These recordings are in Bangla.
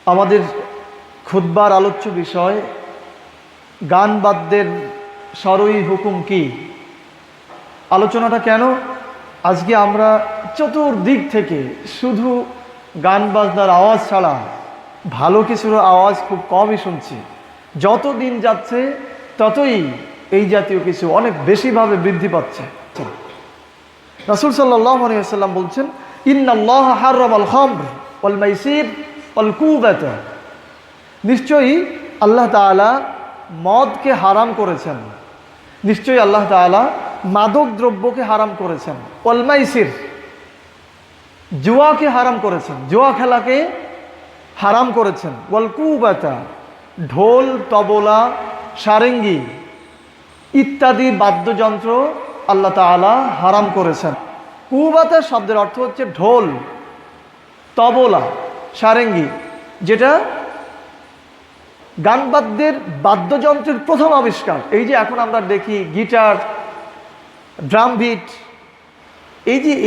আমাদের খুতবার আলোচ্য বিষয় গান বাদ্যের শরঈ হুকুম কি। আলোচনাটা কেন, আজকে আমরা চতুর্দিক থেকে শুধু গান বাজনার আওয়াজ ছাড়া ভালো কিছুর আওয়াজ খুব কমই শুনছি। যত দিন যাচ্ছে ততই এই জাতীয় কিছু অনেক বেশিভাবে বৃদ্ধি পাচ্ছে। রাসূল সাল্লাল্লাহু আলাইহি ওয়াসাল্লাম বলছেন, ইন্নাল্লাহ হাররামাল খামর ওয়াল মাইসির ওয়াল কুবাতা, নিশ্চয়ই আল্লাহ তাআলা মদকে হারাম করেছেন, নিশ্চয়ই আল্লাহ তাআলা মাদক দ্রব্যকে হারাম করেছেন, ওয়াল মাইসির জুয়াকে হারাম করেছেন, জুয়া খেলাকে হারাম করেছেন, ওয়াল কুবাতা ঢোল তবলা সারেঙ্গি ইত্যাদি বাদ্যযন্ত্র আল্লাহ তাআলা হারাম করেছেন। কুবাতা শব্দের অর্থ হচ্ছে ঢোল তবলা সারেঙ্গি, যেটা গানবাদ্যের বাদ্যযন্ত্রের প্রথম আবিষ্কার। এই যে এখন আমরা দেখি গিটার, ড্রাম বিট,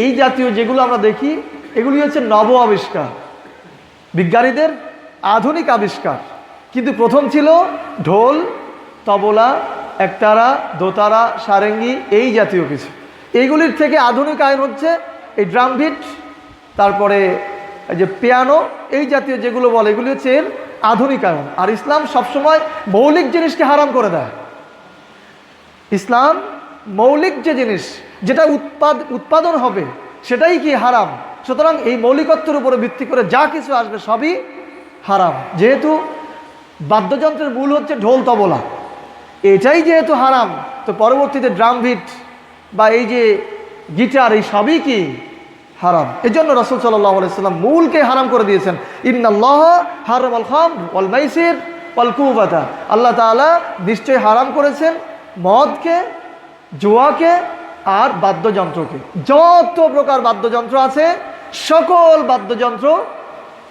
এই জাতীয় যেগুলো আমরা দেখি, এগুলি হচ্ছে নব আবিষ্কার, বিজ্ঞানীদের আধুনিক আবিষ্কার। কিন্তু প্রথম ছিল ঢোল তবলা একতারা দোতারা সারেঙ্গি এই জাতীয় কিছু। এইগুলির থেকে আধুনিক আইন হচ্ছে এই ড্রাম বিট, তারপরে এই যে পিয়ানো, এই জাতীয় যেগুলো বলে এগুলি হচ্ছে এর আধুনিকায়ন। আর ইসলাম সবসময় মৌলিক জিনিসকে হারাম করে দেয়। ইসলাম মৌলিক যে জিনিস, যেটা উৎপাদন হবে সেটাই কি হারাম। সুতরাং এই মৌলিকত্বের উপরে ভিত্তি করে যা কিছু আসবে সবই হারাম। যেহেতু বাদ্যযন্ত্রের মূল হচ্ছে ঢোল তবলা, এটাই যেহেতু হারাম, তো পরবর্তীতে ড্রাম বিট বা এই যে গিটার, এই সবই কি হারাম। এজন্য রাসূল সাল্লাল্লাহু আলাইহি ওয়াসাল্লাম মূলকে হারাম করে দিয়েছেন। ইন্নাল্লাহ হারামাল খামর ওয়াল মাইসির ওয়াল কুবাতা, আল্লাহ তাআলা নিশ্চয়ই হারাম করেছেন মদকে, জুয়াকে আর বাদ্যযন্ত্রকে। যত প্রকার বাদ্যযন্ত্র আছে সকল বাদ্যযন্ত্র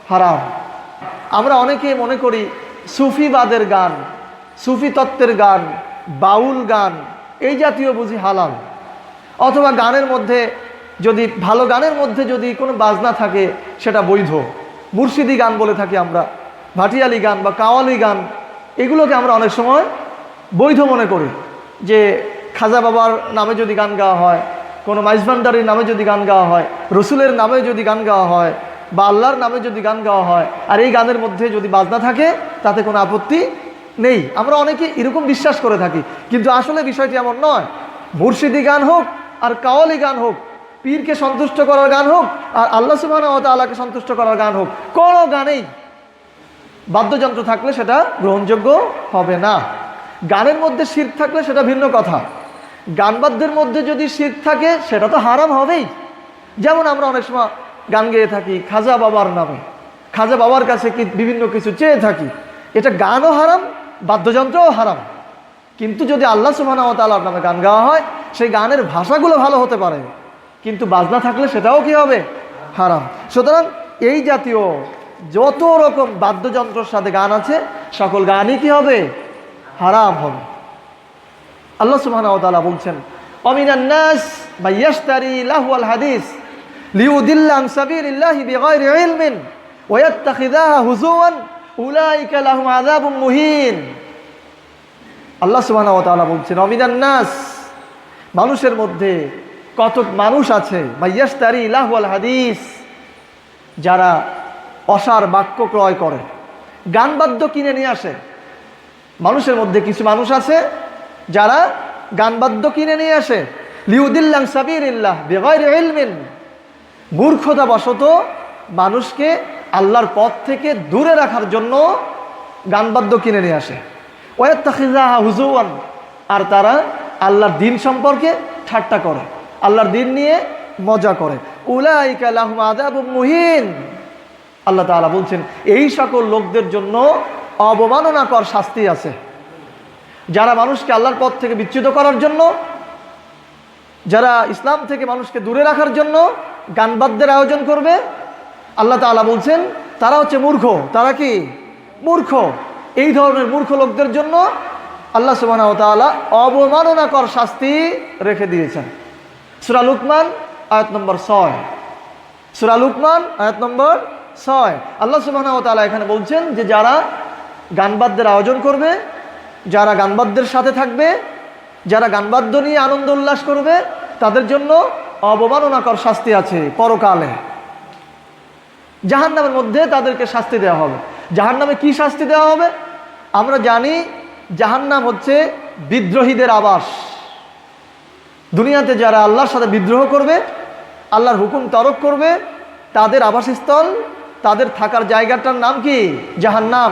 হারাম। আমরা অনেকেই মনে করি সুফিবাদের গান, সুফি তত্ত্বের গান, বাউল গান এই জাতীয় বুঝি হালাল। অথবা গানের মধ্যে যদি ভালো গানের মধ্যে যদি কোনো বাজনা থাকে সেটা বৈধ। মুর্শিদি গান বলে থাকি আমরা, ভাটিয়ালি গান বা কাওয়ালি গান, এগুলোকে আমরা অনেক সময় বৈধ মনে করি। যে খাজা বাবার নামে যদি গান গাওয়া হয়, কোনো মাইজভান্ডারির নামে যদি গান গাওয়া হয়, রসুলের নামে যদি গান গাওয়া হয় বা আল্লাহর নামে যদি গান গাওয়া হয়, আর এই গানের মধ্যে যদি বাজনা থাকে তাতে কোনো আপত্তি নেই। আমরা অনেকে এরকম বিশ্বাস করে থাকি, কিন্তু আসলে বিষয়টি এমন নয়। মুর্শিদি গান হোক আর কাওয়ালি গান হোক, পীরকে সন্তুষ্ট করার গান হোক আর আল্লাহ সুবহানাহু ওয়া তাআলাকে সন্তুষ্ট করার গান হোক, কোনো গানেই বাদ্যযন্ত্র থাকলে সেটা গ্রহণযোগ্য হবে না। গানের মধ্যে শিরক থাকলে সেটা ভিন্ন কথা, গান বাদ্যের মধ্যে যদি শিরক থাকে সেটা তো হারাম হবেই। যেমন আমরা অনেক সময় গান গেয়ে থাকি খাজা বাবার নামে, খাজা বাবার কাছে বিভিন্ন কিছু চেয়ে থাকি, এটা গানও হারাম, বাদ্যযন্ত্রও হারাম। কিন্তু যদি আল্লাহ সুবহানাহু ওয়া তাআলার নামে গান গাওয়া হয়, সেই গানের ভাষাগুলো ভালো হতে পারে, কিন্তু বাজনা থাকলে সেটাও কি হবে? হারাম। সুতরাং এই জাতীয় যত রকম বাদ্যযন্ত্রের সাথে গান আছে সকল গানই কি হবে? হারাম হবে। আল্লাহ সুবহানাহু ওয়া তাআলা বলছেন, ওয়ামিনান নাস মাইয়াশতারি লাহওয়াল হাদিস লিউদিল্লা আন সাবিলিল্লাহি বিগাইরি ইলমিন ওয়া ইয়াত্তাখিযাহা হুজুওয়ান উলাইকা লাহুম আযাবুম মুহিন। আল্লাহ সুবহানাহু ওয়া তাআলা বলছেন, ওয়ামিনান নাস, মানুষের মধ্যে কত মানুষ আছে, মাইয়াশতারি লাহওয়াল হাদিস, যারা অসার বাক্য ক্রয় করে, গান বাদ্য কিনে নিয়ে আসে। মানুষের মধ্যে কিছু মানুষ আছে যারা গান বাদ্য কিনে নিয়ে আসে, লিউদিল্লা আন সাবিলিল্লাহ বিগাইরি ইলমিন, মূর্খতা বশত মানুষকে আল্লাহর পথ থেকে দূরে রাখার জন্য গান বাদ্য কিনে নিয়ে আসে। ওয়া ইয়াত্তাখিযাহা হুজুওয়ান, আর তারা আল্লাহর দ্বীন সম্পর্কে ঠাট্টা করে, আল্লাহর দ্বীন নিয়ে মজা করে। উলাইকা লাহুম আযাবুম মুহিন, আল্লাহ তাআলা বলছেন এই সকল লোকদের জন্য অবমাননাকর শাস্তি আছে। যারা মানুষকে আল্লাহর পথ থেকে বিচ্যুত করার জন্য, যারা ইসলাম থেকে মানুষকে দূরে রাখার জন্য গান বাদ্যের আয়োজন করবে, আল্লাহ তাআলা বলছেন তারা হচ্ছে মূর্খ। তারা কি? মূর্খ। এই ধরনের মূর্খ লোকদের জন্য আল্লাহ সুবহানাহু ওয়া তাআলা অবমাননাকর শাস্তি রেখে দিয়েছেন। সূরা লুকমান আয়াত নম্বর 6, সূরা লুকমান আয়াত নম্বর 6। আল্লাহ সুবহানাহু ওয়া তাআলা এখানে বলছেন যে যারা গানবাদ্যের আয়োজন করবে, যারা গানবাদ্যের সাথে থাকবে, যারা গানবাদ্য নিয়ে আনন্দ উল্লাস করবে, তাদের জন্য অবমাননাকর শাস্তি আছে পরকালে। জাহান্নামের মধ্যে তাদেরকে শাস্তি দেওয়া হবে। জাহান্নামে কি শাস্তি দেওয়া হবে? আমরা জানি জাহান্নাম হচ্ছে বিদ্রোহীদের আবাস। দুনিয়াতে যারা আল্লাহর সাথে বিদ্রোহ করবে, আল্লাহর হুকুম তরক করবে, তাদের আবাসস্থল, তাদের থাকার জায়গাটার নাম কি? জাহান্নাম।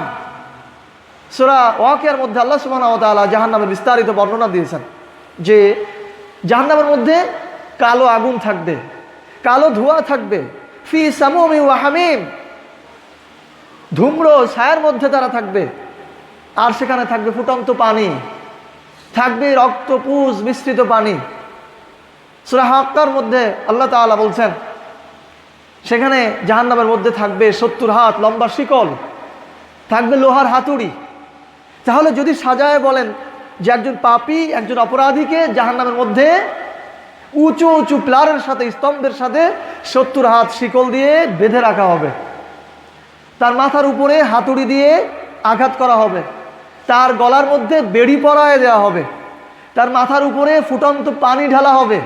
সূরা ওয়াকিয়ার মধ্যে আল্লাহ সুবহানাহু ওয়া তাআলা জাহান্নামের বিস্তারিত বর্ণনা দিয়েছেন যে জাহান্নামের মধ্যে কালো আগুন থাকবে, কালো ধোঁয়া থাকবে, ফি সামুমি ওয়া হামিম, ধূম্র ছায়ার মধ্যে তারা থাকবে। আর সেখানে থাকবে ফুটন্ত পানি, থাকবে রক্তপুষ মিশ্রিত পানি। সূরা হাক্কার মধ্যে আল্লাহ তাআলা বলছেন সেখানে জাহান্নামের মধ্যে থাকবে 70 হাত লম্বা শিকল, থাকবে লোহার হাতুড়ি। তাহলে যদি সাজায় বলেন যে একজন পাপী, একজন অপরাধীকে জাহান্নামের মধ্যে উঁচু উঁচু প্লারের সাথে, স্তম্ভের সাথে 70 হাত শিকল দিয়ে বেঁধে রাখা হবে, তার মাথার উপরে হাতুড়ি দিয়ে আঘাত করা হবে, তার গলার মধ্যে বেড়ি পরায় দেওয়া হবে, তার মাথার উপরে ফুটন্ত পানি ঢালা হবে।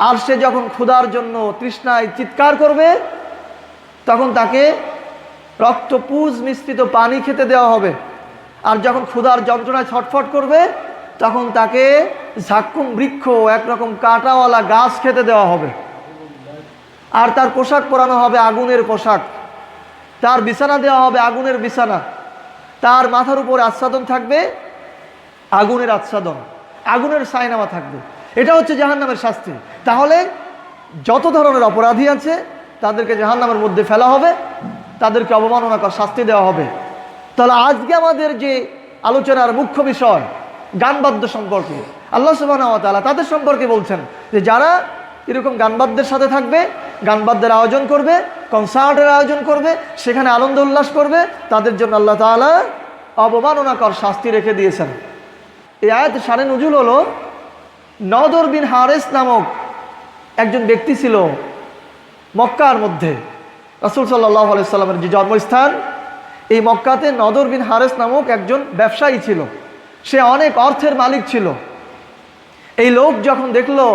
আর সে যখন ক্ষুধার জন্য তৃষ্ণায় চিৎকার করবে তখন তাকে রক্তপুষ মিশ্রিত পানি খেতে দেওয়া হবে। আর যখন ক্ষুধার যন্ত্রণায় ছটফট করবে তখন তাকে ঝাক্কুম বৃক্ষ, একরকম কাঁটাওয়ালা গাছ খেতে দেওয়া হবে। আর তার পোশাক পরানো হবে আগুনের পোশাক, তার বিছানা দেওয়া হবে আগুনের বিছানা, তার মাথার উপরে আচ্ছাদন থাকবে আগুনের আচ্ছাদন, আগুনের ছায়ানামা থাকবে। এটা হচ্ছে জাহান্নামের শাস্তি। তাহলে যত ধরনের অপরাধী আছে তাদেরকে জাহান্নামের মধ্যে ফেলা হবে, তাদেরকে অবমাননাকর শাস্তি দেওয়া হবে। তাহলে আজকে আমাদের যে আলোচনার মুখ্য বিষয় গানবাদ্য সম্পর্কে, আল্লাহ সুবহানাহু ওয়া তাআলা তাদের সম্পর্কে বলছেন যে যারা এরকম গানবাদ্যের সাথে থাকবে, গানবাদ্যের আয়োজন করবে, কনসার্টের আয়োজন করবে, সেখানে আনন্দ উল্লাস করবে, তাদের জন্য আল্লাহ তাআলা অবমাননাকর শাস্তি রেখে দিয়েছেন। এই আয়াত শানে নুজুল হলো নদর বিন হারেস নামক একজন ব্যক্তি ছিল মক্কার মধ্যে। রাসূল সাল্লাল্লাহু আলাইহি সাল্লামের যে জন্মস্থান, এই মক্কাতে নদর বিন হারেস নামক একজন ব্যবসায়ী ছিল। সে অনেক অর্থের মালিক ছিল। এই লোক যখন দেখলো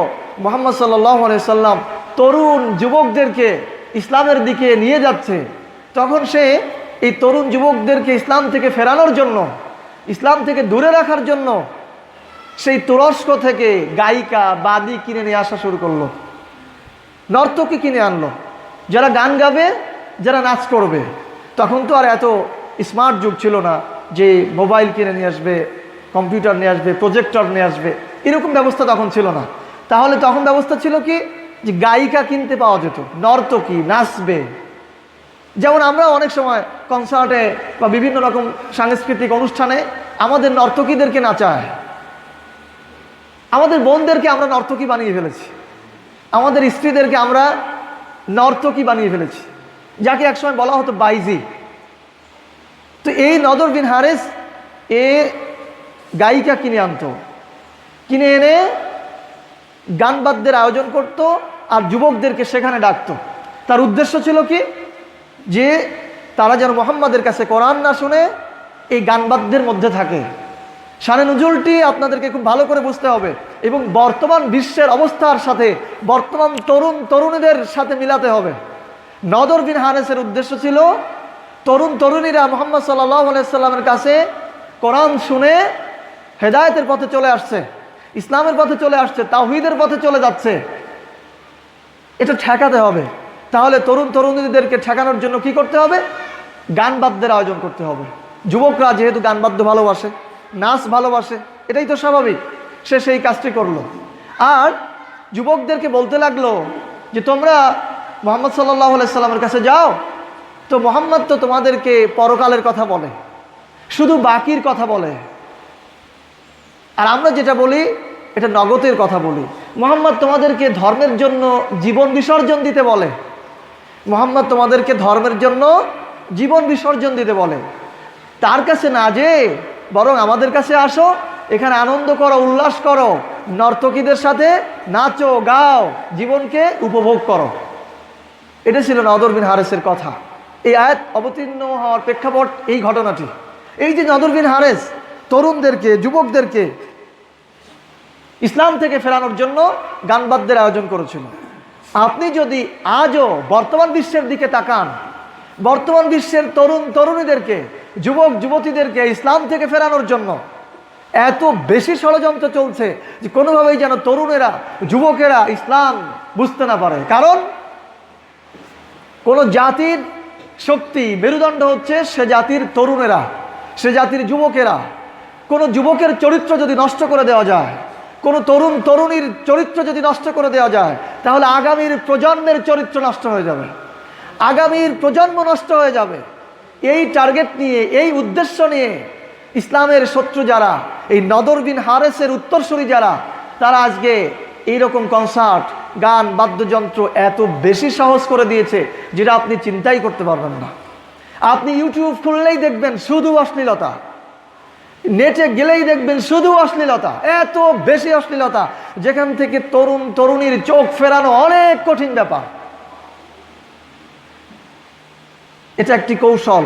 মুহাম্মদ সাল্লাল্লাহু আলাইহি সাল্লাম তরুণ যুবকদেরকে ইসলামের দিকে নিয়ে যাচ্ছে, তখন সে এই তরুণ যুবকদেরকে ইসলাম থেকে ফেরানোর জন্য, ইসলাম থেকে দূরে রাখার জন্য সেই তুরস্ক থেকে গায়িকা বাদী কিনে নিয়ে আসা শুরু করলো, নর্তকী কিনে আনলো, যারা গান গাবে, যারা নাচ করবে। তখন তো আর এত স্মার্ট যুগ ছিল না যে মোবাইল কিনে নিয়ে আসবে, কম্পিউটার নিয়ে আসবে, প্রজেক্টর নিয়ে আসবে, এরকম ব্যবস্থা তখন ছিল না। তাহলে তখন ব্যবস্থা ছিল কি, যে গায়িকা কিনতে পাওয়া যেত, নর্তকী নাচবে। যেমন আমরা অনেক সময় কনসার্টে বা বিভিন্ন রকম সাংস্কৃতিক অনুষ্ঠানে আমাদের নর্তকীদেরকে নাচায়, আমাদের বোনদেরকে আমরা নর্তকী বানিয়ে ফেলেছি, আমাদের স্ত্রীদেরকে আমরা নর্তকী বানিয়ে ফেলেছি, যাকে একসময় বলা হতো বাইজি। তো এই নদর বিন হারেস এ গায়িকা কিনে আনতো, কিনে এনে গানবাদ্যের আয়োজন করত আর যুবকদেরকে সেখানে ডাকতো। তার উদ্দেশ্য ছিল কি, যে তারা যেন মুহাম্মাদের কাছে কোরআন না শুনে এই গানবাদ্যের মধ্যে থাকে। শানে নুজুলটি আপনাদেরকে খুব ভালো করে বুঝতে হবে এবং বর্তমান বিশ্বের অবস্থার সাথে, বর্তমান তরুণ তরুণীদের সাথে মিলাতে হবে। নদর বিন হারেসের উদ্দেশ্য ছিল তরুণ তরুণীরা মুহাম্মদ সাল্লাল্লাহু আলাইহি সাল্লামের কাছে কোরআন শুনে হেদায়েতের পথে চলে আসছে, ইসলামের পথে চলে আসছে, তাওহীদের পথে চলে যাচ্ছে, এটা ঠেকাতে হবে। তাহলে তরুণ তরুণীদেরকে ঠেকানোর জন্য কি করতে হবে? গান বাদ্যের আয়োজন করতে হবে। যুবকরা যেহেতু গান বাদ্য ভালোবাসে, নাচ ভালোবাসে, এটাই তো স্বাভাবিক, সে সেই কাজটি করলো। আর যুবকদেরকে বলতে লাগলো যে তোমরা মুহাম্মদ সাল্লাল্লাহু আলাইহি সাল্লামের কাছে যাও, তো মুহাম্মদ তো তোমাদেরকে পরকালের কথা বলে, শুধু বাকির কথা বলে, আর আমরা যেটা বলি এটা নগতের কথা বলি। মুহাম্মদ তোমাদেরকে ধর্মের জন্য জীবন বিসর্জন দিতে বলে, মুহাম্মদ তোমাদেরকে ধর্মের জন্য জীবন বিসর্জন দিতে বলে। তার কাছে না যে বরং আমাদের কাছে আসো, এখানে আনন্দ করো, উল্লাস করো, নর্তকীদের সাথে নাচো, গাও, জীবনকে উপভোগ করো। এটা ছিল নদর বিন হারেসের কথা। এই আয়াত অবতীর্ণ হওয়ার প্রেক্ষাপট এই ঘটনাটি। এই যে নদর বিন হারেস তরুণদেরকে, যুবকদেরকে ইসলাম থেকে ফেরানোর জন্য গানবাদ্যের আয়োজন করেছিল। আপনি যদি আজও বর্তমান বিশ্বের দিকে তাকান, বর্তমান বিশ্বের তরুণ তরুণীদেরকে, যুবক যুবতীদেরকে ইসলাম থেকে ফেরানোর জন্য এত বেশি ষড়যন্ত্র চলছে যে কোনোভাবেই যেন তরুণেরা, যুবকেরা ইসলাম বুঝতে না পারে। কারণ কোনো জাতির শক্তি, মেরুদণ্ড হচ্ছে সে জাতির তরুণেরা, সে জাতির যুবকেরা। কোনো যুবকের চরিত্র যদি নষ্ট করে দেওয়া যায়, কোনো তরুণ তরুণীর চরিত্র যদি নষ্ট করে দেওয়া যায়, তাহলে আগামীর প্রজন্মের চরিত্র নষ্ট হয়ে যাবে, আগামীর প্রজন্ম নষ্ট হয়ে যাবে। এই টার্গেট নিয়ে, এই উদ্দেশ্য নিয়ে ইসলামের শত্রু যারা, এই নদর বিন হারেসের উত্তরসূরি যারা, তারা আজকে এইরকম কনসার্ট, গান, বাদ্যযন্ত্র এত বেশি সহজ করে দিয়েছে যেটা আপনি চিন্তাই করতে পারবেন না। আপনি ইউটিউব খুললেই দেখবেন শুধু অশ্লীলতা, নেটে গেলেই দেখবেন শুধু অশ্লীলতা, এত বেশি অশ্লীলতা যেখান থেকে তরুণ তরুণীর চোখ ফেরানো অনেক কঠিন ব্যাপার। এটা একটি কৌশল।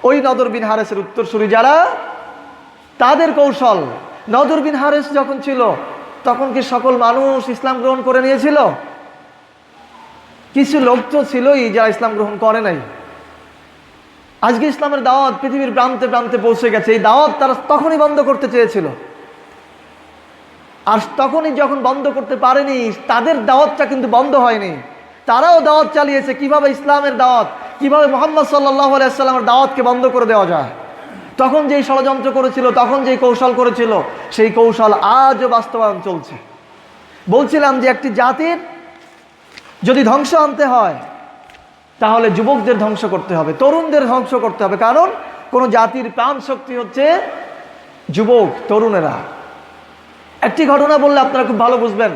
ওই নদর বিন হারেসের উত্তরসূরি যারা, তাদের কৌশল। নদর বিন হারেস যখন ছিল তখন কি সকল মানুষ ইসলাম গ্রহণ করে নিয়েছিল? কিছু লোক তো ছিলই যারা ইসলাম গ্রহণ করে নাই। আজকে ইসলামের দাওয়াত পৃথিবীর প্রান্তে প্রান্তে পৌঁছে গেছে। এই দাওয়াত তারা তখনই বন্ধ করতে চেয়েছিল, আর তখনই যখন বন্ধ করতে পারেনি, তাদের দাওয়াতটা কিন্তু বন্ধ হয়নি। তারাও দাওয়াত চালিয়েছে কিভাবে ইসলামের দাওয়াত, কিভাবে মুহাম্মদ সাল্লাল্লাহু আলাইহি ওয়াসাল্লামের দাওয়াতকে বন্ধ করে দেওয়া যায়। তখন যেই ষড়যন্ত্র করেছিল, তখন যেই কৌশল করেছিল, সেই কৌশল আজও বাস্তবায়ন চলছে। বলছিলাম যে একটি জাতির যদি ধ্বংস আনতে হয় তাহলে যুবকদের ধ্বংস করতে হবে, তরুণদের ধ্বংস করতে হবে। কারণ কোনো জাতির প্রাণ শক্তি হচ্ছে যুবক, তরুণেরা। একটি ঘটনা বললে আপনারা খুব ভালো বুঝবেন।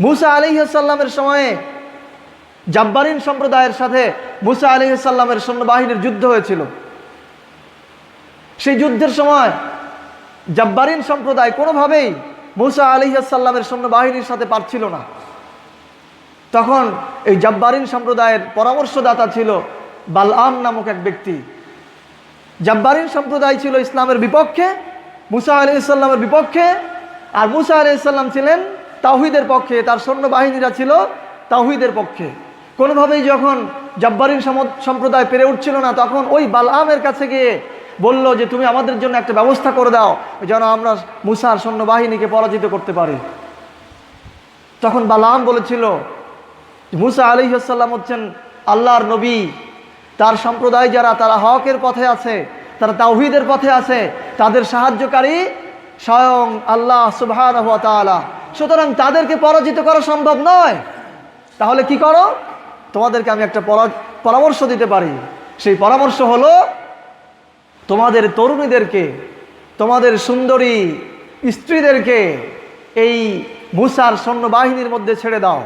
মুসা আলাইহিস সালামের সময়ে জাব্বারিন সম্প্রদায়ের সাথে মুসা আলাইহিস সালামের সৈন্যবাহিনীর যুদ্ধ হয়েছিল। সেই যুদ্ধের সময় জাব্বারিন সম্প্রদায় কোনোভাবেই মুসা আলাইহিস সালামের সৈন্যবাহিনীর সাথে পারছিল না। তখন এই জাব্বারিন সম্প্রদায়ের পরামর্শদাতা ছিল বালআম নামক এক ব্যক্তি। জাব্বারিন সম্প্রদায় ছিল ইসলামের বিপক্ষে, মুসা আলাইহিস সালামের বিপক্ষে, আর মুসা আলাইহিস সালাম ছিলেন তাওহীদের পক্ষে, তার সৈন্যবাহিনীরা ছিল তাওহীদের পক্ষে। কোনোভাবেই যখন জাব্বারিন সম্প্রদায় পেরে উঠছিল না, তখন ওই বালআমের কাছে গিয়ে বলল যে তুমি আমাদের জন্য একটা ব্যবস্থা করে দাও যেন আমরা মুসার সৈন্যবাহিনীকে পরাজিত করতে পারি। তখন বালআম বলেছিল, মুসা আলাইহিস সালাম হচ্ছেন আল্লাহর নবী, তার সম্প্রদায় যারা, তারা হকের পথে আছে, তারা তাওহীদের পথে আছে, তাদের সাহায্যকারী স্বয়ং আল্লাহ সুবহানাহু ওয়া তাআলা। সুতরাং তাদেরকে পরাজিত করা সম্ভব নয়। তাহলে কি করো? তোমাদেরকে আমি একটা পরামর্শ দিতে পারি। সেই পরামর্শ হলো তোমাদের তরুণীদেরকে, তোমাদের সুন্দরী স্ত্রীদেরকে এই মুসার সৈন্যবাহিনীর মধ্যে ছেড়ে দাও।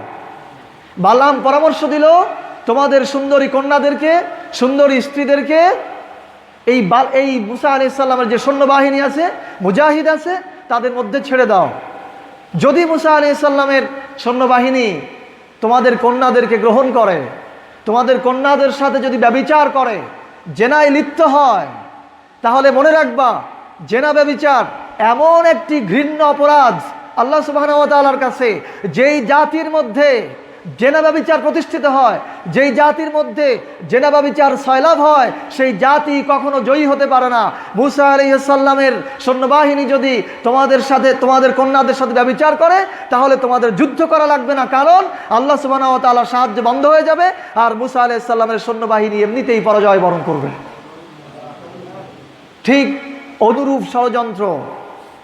বালআম পরামর্শ দিল, তোমাদের সুন্দরী কন্যাদেরকে, সুন্দরী স্ত্রীদেরকে এই মুসা আলাইহিস সালামের যে সৈন্যবাহিনী আছে, মুজাহিদ আছে, তাদের মধ্যে ছেড়ে দাও। যদি মুসা আলাইহিস সালামের সৈন্যবাহিনী তোমাদের কন্যাদেরকে গ্রহণ করে, তোমাদের কন্যাদের সাথে যদি ব্যভিচার করে, জেনায় লিপ্ত হয়, তাহলে মনে রাখবা জেনা ব্যভিচার এমন একটি ঘৃণ্য অপরাধ আল্লাহ সুবহানাহু ওয়া তাআলার কাছে। যেই জাতির মধ্যে জেনা ব্যভিচার প্রতিষ্ঠিত হয়, যেই জাতির মধ্যে জেনা ব্যভিচার সয়লাভ হয়, সেই জাতি কখনো জয়ী হতে পারে না। মুসা আলাইহিস সালামের সৈন্যবাহিনী যদি তোমাদের সাথে, তোমাদের কন্যাদের সাথে ব্যভিচার করে, তাহলে তোমাদের যুদ্ধ করা লাগবে না, কারণ আল্লাহ সুবহানাহু ওয়া তাআলার সাহায্য বন্ধ হয়ে যাবে, আর মুসা আলাইহিস সালামের সৈন্যবাহিনী এমনিতেই পরাজয় বরণ করবে। ঠিক অনুরূপ ষড়যন্ত্র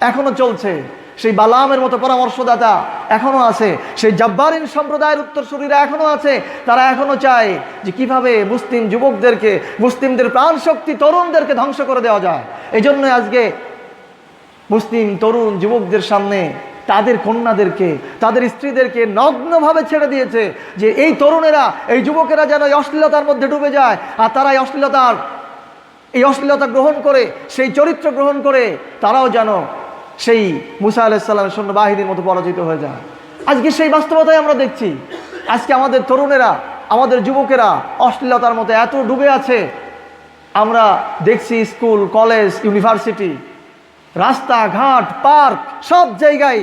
এখনো চলছে। সেই বালামের মতো পরামর্শদাতা এখনো আছে, সেই জাব্বারিন সম্প্রদায়ের উত্তরসূরিরা এখনো আছে। তারা এখনো চায় যে কিভাবে মুসলিম যুবকদেরকে, মুসলিমদের প্রাণ শক্তি তরুণদেরকে ধ্বংস করে দেওয়া যায়। এই জন্য আজকে মুসলিম তরুণ যুবকদের সামনে তাদের কন্যাদেরকে, তাদের স্ত্রীদেরকে নগ্নভাবে ছেড়ে দিয়েছে যে এই তরুণেরা, এই যুবকেরা যেন এই অশ্লীলতার মধ্যে ডুবে যায়, আর তারা এই অশ্লীলতা গ্রহণ করে, সেই চরিত্র গ্রহণ করে তারাও যেন সেই মুসা আলাইহিস সালামের সৈন্যবাহিনীর মতো পরাজিত হয়ে যায়। আজকে সেই বাস্তবতাই আমরা দেখছি। আজকে আমাদের তরুণেরা, আমাদের যুবকেরা অশ্লীলতার মধ্যে এত ডুবে আছে, আমরা দেখছি স্কুল, কলেজ, ইউনিভার্সিটি, রাস্তাঘাট, পার্ক, সব জায়গায়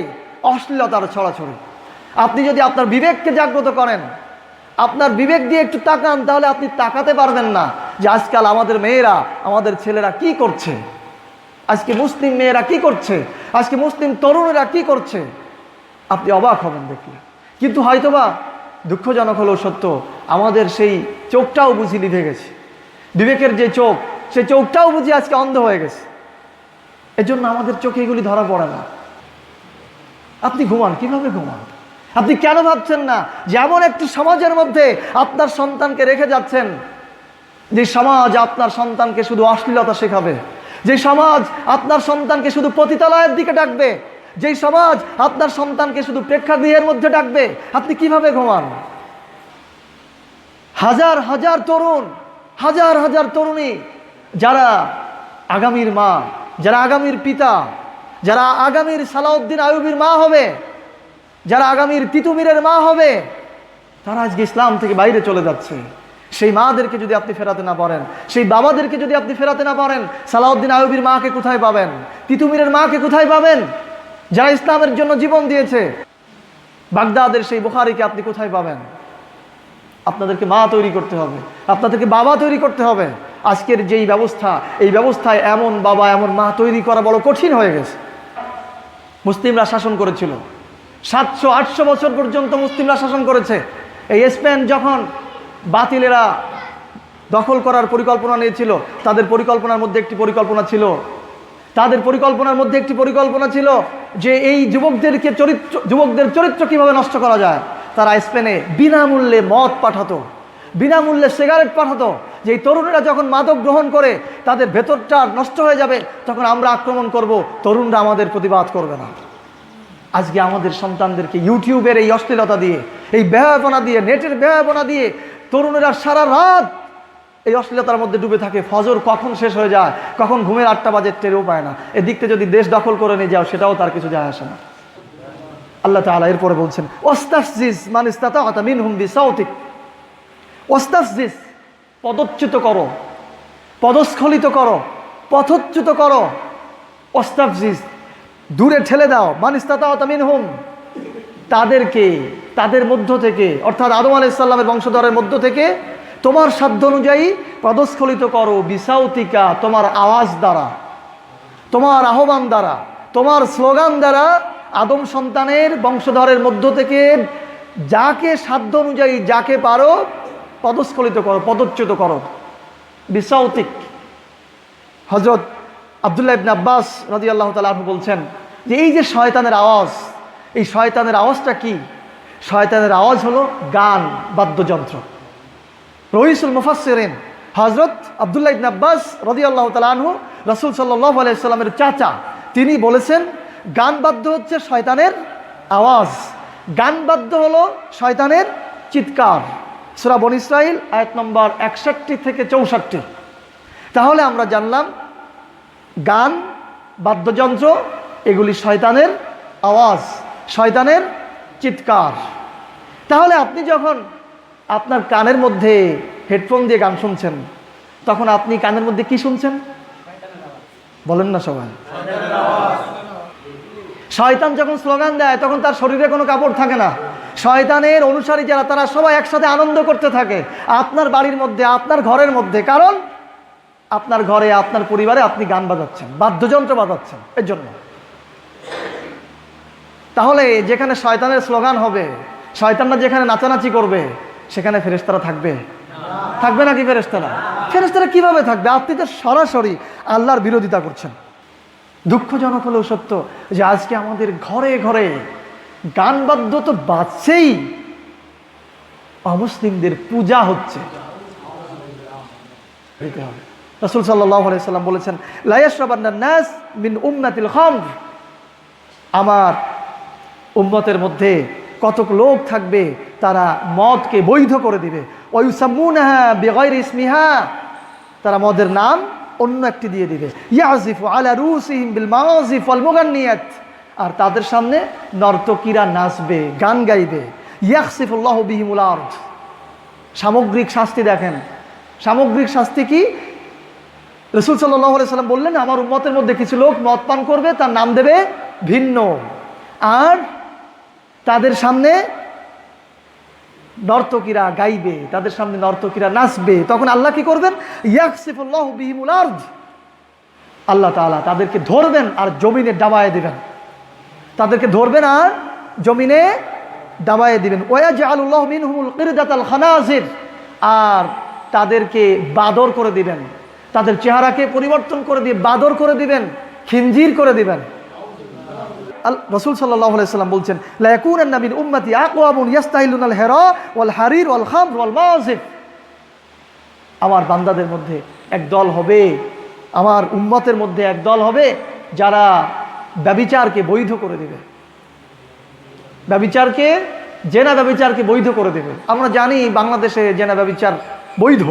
অশ্লীলতার ছড়াছড়ি। আপনি যদি আপনার বিবেককে জাগ্রত করেন, আপনার বিবেক দিয়ে একটু তাকান, তাহলে আপনি তাকাতে পারবেন না যে আজকাল আমাদের মেয়েরা, আমাদের ছেলেরা কি করছে, আজকে মুসলিম মেয়েরা কি করছে, আজকে মুসলিম তরুণেরা কি করছে। আপনি অবাক হবেন দেখলে। কিন্তু হয়তোবা দুঃখজনক হলেও সত্য, আমাদের সেই চোখটাও বুঝি লিভে গেছে। বিবেকের যে চোখ, সেই চোখটাও বুঝি আজকে অন্ধ হয়ে গেছে। এজন্য আমাদের চোখে এগুলি ধরা পড়ে না। আপনি ঘুমান, কিভাবে ঘুমান? আপনি কেন ভাবছেন না যে এমন একটি সমাজের মধ্যে আপনার সন্তানকে রেখে যাচ্ছেন, যে সমাজ আপনার সন্তানকে শুধু অশ্লীলতা শেখাবে, যে সমাজ আপনার সন্তানকে শুধু পতিতালয়ের দিকে ডাকবে, যে সমাজ আপনার সন্তানকে শুধু প্রেক্ষাগৃহের মধ্যে ডাকবে, আপনি কিভাবে ঘুমান? হাজার হাজার তরুণ, হাজার হাজার তরুণী, যারা আগামীর মা, যারা আগামীর পিতা, যারা আগামীর সালাউদ্দিন আইয়ুবীর মা হবে, যারা আগামীর তিতুমিরের মা হবে, তারা আজকে ইসলাম থেকে বাইরে চলে যাচ্ছে। সেই মাদেরকে যদি আপনি ফেরাতে না পারেন, সেই বাবাদেরকে যদি আপনি ফেরাতে না পারেন, সালাউদ্দিন আইয়ুবীর মাকে কোথায় পাবেন? তিতুমিরের মাকে কোথায় পাবেন? যারা ইসলামের জন্য জীবন দিয়েছে, বাগদাদের সেই বুখারীকে আপনি কোথায় পাবেন? আপনাদেরকে মা তৈরি করতে হবে, আপনাদেরকে বাবা তৈরি করতে হবে। আজকের যেই ব্যবস্থা, এই ব্যবস্থায় এমন বাবা, এমন মা তৈরি করা বড় কঠিন হয়ে গেছে। মুসলিমরা শাসন করেছিল 700-800 বছর পর্যন্ত, মুসলিমরা শাসন করেছে। এই স্পেন যখন বাতিলেরা দখল করার পরিকল্পনা নিয়েছিল, তাদের পরিকল্পনার মধ্যে একটি পরিকল্পনা ছিল, যে এই যুবকদের চরিত্র কিভাবে নষ্ট করা যায়। তারা স্পেনে বিনামূল্যে মদ পাঠাতো, বিনামূল্যে সিগারেট পাঠাতো, যে এই তরুণেরা যখন মাদক গ্রহণ করে তাদের ভেতরটা নষ্ট হয়ে যাবে, তখন আমরা আক্রমণ করব, তরুণরা আমাদের প্রতিবাদ করবে না। আজকে আমাদের সন্তানদেরকে ইউটিউবের এই অশ্লীলতা দিয়ে, এই বেহায়াপনা দিয়ে, নেটের বেহায়াপনা দিয়ে তরুণেরা সারা রাত এই অশ্লীলতার মধ্যে ডুবে থাকে। ফজর কখন শেষ হয়ে যায়, কখন ঘুমের 8টা বাজে টেরও পায় না। এদিকতে যদি দেশ দখল করে নিয়ে যাও, সেটাও তার কিছু যায় আসে না। আল্লাহ তাআলা এরপরে বলছেন, ওয়াস্তাফজিজ মান ইসতাতা'তা মিনহুম বিসাউতিক। ওয়াস্তাফজিজ, পদচ্যুত করো, পদস্খলিত করো, পথচ্যুত করো। ওয়াস্তাফজিজ, দূরে ঠেলে দাও, মান ইসতাতা'তা মিনহুম, তাদেরকে, তাদের মধ্য থেকে, অর্থাৎ আদম আলাইহিস সালামের বংশধরের মধ্য থেকে তোমার সাধ্য অনুযায়ী পদস্খলিত করো, বিসাউতিকা, তোমার আওয়াজ দ্বারা, তোমার আহ্বান দ্বারা, তোমার স্লোগান দ্বারা আদম সন্তানের বংশধরের মধ্য থেকে যাকে সাধ্য অনুযায়ী, যাকে পারো পদস্খলিত করো, পদচ্যুত করো। বিসাউতিক। হযরত আব্দুল্লাহ ইবনে আব্বাস রাদিয়াল্লাহু তাআলা আনহু বলছেন যে এই যে শয়তানের আওয়াজ, এই শয়তানের আওয়াজটা কি? শয়তানের আওয়াজ হলো গান, বাদ্যযন্ত্র। রইসুল মুফাসসিরিন হযরত আব্দুল্লাহ ইবনে আব্বাস রাদিয়াল্লাহু তাআলা আনহু, রাসূল সাল্লাল্লাহু আলাইহি সাল্লামের চাচা, তিনি বলেছেন গান বাদ্য হচ্ছে শয়তানের আওয়াজ, গান বাদ্য হলো শয়তানের চিৎকার। সূরা বনী ইসরাঈল আয়াত নম্বর 61 থেকে 64। তাহলে আমরা জানলাম গান, বাদ্যযন্ত্র এগুলি শয়তানের আওয়াজ, শয়তানের চিৎকার। তাহলে আপনি যখন আপনার কানের মধ্যে হেডফোন দিয়ে গান শুনছেন, তখন আপনি কানের মধ্যে কি শুনছেন? বলেন না সবাই। শয়তান যখন স্লোগান দেয়, তখন তার শরীরে কোনো কাপড় থাকে না। শয়তানের অনুসারী যারা, তারা সবাই একসাথে আনন্দ করতে থাকে আপনার বাড়ির মধ্যে, আপনার ঘরের মধ্যে। কারণ আপনার ঘরে, আপনার পরিবারে আপনি গান বাজাচ্ছেন, বাদ্যযন্ত্র বাজাচ্ছেন, এর জন্য। তাহলে যেখানে শয়তানের স্লোগান হবে, শয়তানরা যেখানে নাচানাচি করবে, সেখানে ফেরেশতারা থাকবে? থাকবে নাকি ফেরেশতারা? ফেরেশতারা কিভাবে থাকবে? আপনি তো সরাসরি আল্লাহর বিরোধিতা করছেন। দুঃখজনক হলেও সত্য যে আজকে আমাদের ঘরে ঘরে গান বাদ্য তো বাজছেই, অমুসলিমদের পূজা হচ্ছে। রাসূল সাল্লাল্লাহু আলাইহি সাল্লাম বলেছেন, লা ইয়াশরাবান্নান নাস মিন উম্মাতিল খামর, আমার উম্মতের মধ্যে কতক লোক থাকবে তারা মদকে বৈধ করে দিবে। ওয়ায়ুসাম্মুনাহা বিগাইরি ইসমিহা, তারা মদের নাম অন্য একটি দিয়ে দিবে। ইয়াজিফু আলা রুসিহিম বিল মাওয়াজিফ ওয়াল মুগান্নিয়াত, আর তাদের সামনে নর্তকীরা নাচবে, গান গাইবে। ইয়াখসিফুল্লাহু বিহিমুল আরদ। সামগ্রিক শাস্তি দেখেন, সামগ্রিক শাস্তি কি? রাসূল সাল্লাল্লাহু আলাইহি সাল্লাম বললেন, আমার উম্মতের মধ্যে কিছু লোক মদ পান করবে, তার নাম দেবে ভিন্ন, আর তাদের সামনে নর্তকীরা গাইবে, তাদের সামনে নর্তকীরা নাচবে। তখন আল্লাহ কি করবেন? ইয়াখসিফুল্লাহু বিহিমুল আরদ, আল্লাহ তাআলা তাদেরকে ধরবেন আর জমিনে ডাবায় দিবেন, তাদেরকে ধরবেন আর জমিনে ডাবায় দিবেন। ওয়াজআলুল্লাহু মিনহুমুল কিরদাতাল খানাজির, আর তাদেরকে বাদর করে দিবেন, তাদের চেহারাকে পরিবর্তন করে দিয়ে বাদর করে দিবেন, খিনজির করে দিবেন। রাসূল সাল্লাল্লাহু আলাইহি সাল্লাম বলছেন, লা ইয়াকুনান্না মিন উম্মতি আকওয়ামুন ইস্তাহিলুনাল হিরা ওয়াল হারির ওয়াল খামর ওয়াল মাযিফ। আমার বান্দাদের মধ্যে এক দল হবে, আমার উম্মতের মধ্যে এক দল হবে যারা ব্যভিচারকে বৈধ করে দেবে, ব্যভিচারকে, জেনা ব্যভিচারকে বৈধ করে দেবে। আমরা জানি বাংলাদেশে জেনা ব্যভিচার বৈধ,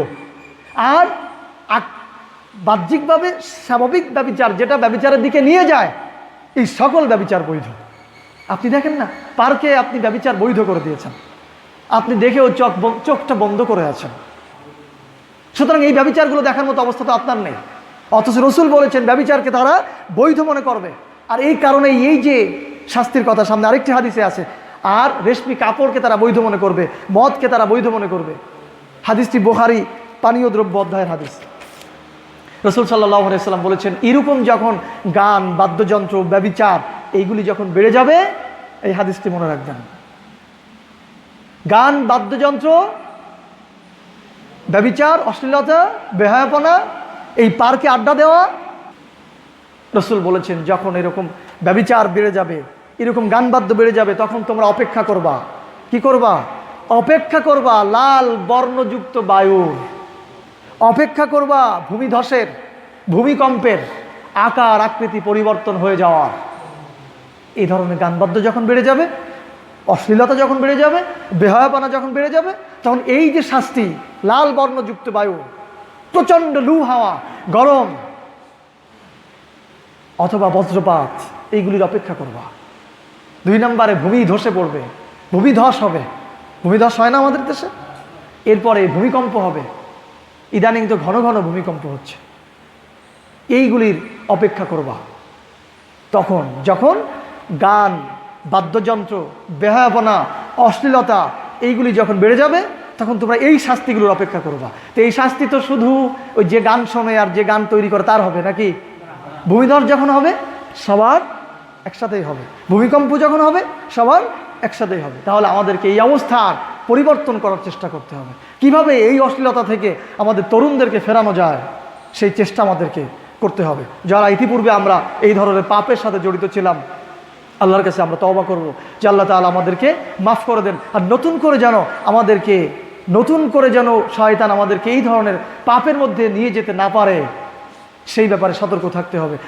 আর বাহ্যিকভাবে স্বাভাবিক ব্যভিচার যেটা ব্যভিচারের দিকে নিয়ে যায়, এই সকল ব্যভিচার বৈধ। আপনি দেখেন না, পার্কে আপনি ব্যভিচার বৈধ করে দিয়েছেন, আপনি দেখেও চোখটা বন্ধ করে আছেন। সুতরাং এই ব্যভিচারগুলো দেখার মতো অবস্থা তো আপনার নেই, অথচ রাসূল বলেছেন ব্যভিচারকে তারা বৈধ মনে করবে। আর এই কারণে এই যে শাস্তির কথা সামনে আরেকটি হাদিসে আছে, আর রেশমি কাপড়কে তারা বৈধ মনে করবে, মদকে তারা বৈধ মনে করবে। হাদিসটি বুখারী পানীয় দ্রব্য অধ্যায়ের হাদিস। রাসূল সাল্লাল্লাহু আলাইহি সাল্লাম বলেছেন, এরকম যখন গান, বাদ্যযন্ত্র, ব্যভিচার এইগুলি যখন বেড়ে যাবে, এই হাদিসটি মনে রাখবেন, গান, বাদ্যযন্ত্র, ব্যভিচার, অশ্লীলতা, বেহায়াপনা, এই পার্কে আড্ডা দেওয়া, রাসূল বলেছেন যখন এরকম ব্যভিচার বেড়ে যাবে, এরকম গান বাদ্য বেড়ে যাবে, তখন তোমরা অপেক্ষা করবা। কি করবা? অপেক্ষা করবা লাল বর্ণযুক্ত বায়ুর, অপেক্ষা করবা ভূমিধসের, ভূমিকম্পের, আকার আকৃতি পরিবর্তন হয়ে যাওয়ার। এই ধরনের গানবাদ্য যখন বেড়ে যাবে, অশ্লীলতা যখন বেড়ে যাবে, বেহায়াপনা যখন বেড়ে যাবে, তখন এই যে শাস্তি, লাল বর্ণযুক্ত বায়ু, প্রচণ্ড লু হাওয়া, গরম অথবা বজ্রপাত, এইগুলির অপেক্ষা করবা। 2 নম্বরে ভূমি ধসে পড়বে, ভূমিধস হবে। ভূমিধস হয় না আমাদের দেশে? এরপরে ভূমিকম্প হবে। ইদানিং তো ঘন ঘন ভূমিকম্প হচ্ছে। এইগুলির অপেক্ষা করবা তখন, যখন গান, বাদ্যযন্ত্র, বেহায়াপনা, অশ্লীলতা এইগুলি যখন বেড়ে যাবে, তখন তোমরা এই শাস্তিগুলোর অপেক্ষা করবা। তো এই শাস্তি তো শুধু ওই যে গান শোনে আর যে গান তৈরি করে তার হবে নাকি? ভূমিধস যখন হবে সবার একসাথেই হবে, ভূমিকম্প যখন হবে সবার একসাথেই হবে। তাহলে আমাদেরকে এই অবস্থার পরিবর্তন করার চেষ্টা করতে হবে। কিভাবে এই অশ্লীলতা থেকে আমাদের তরুণদেরকে ফেরানো যায়, সেই চেষ্টা আমাদেরকে করতে হবে। যারা ইতিপূর্বে আমরা এই ধরনের পাপের সাথে জড়িত ছিলাম, আল্লাহর কাছে আমরা তওবা করব যে আল্লাহ তাআলা আমাদেরকে মাফ করে দেন, আর নতুন করে যেন শয়তান আমাদেরকে এই ধরনের পাপের মধ্যে নিয়ে যেতে না পারে, সেই ব্যাপারে সতর্ক থাকতে হবে।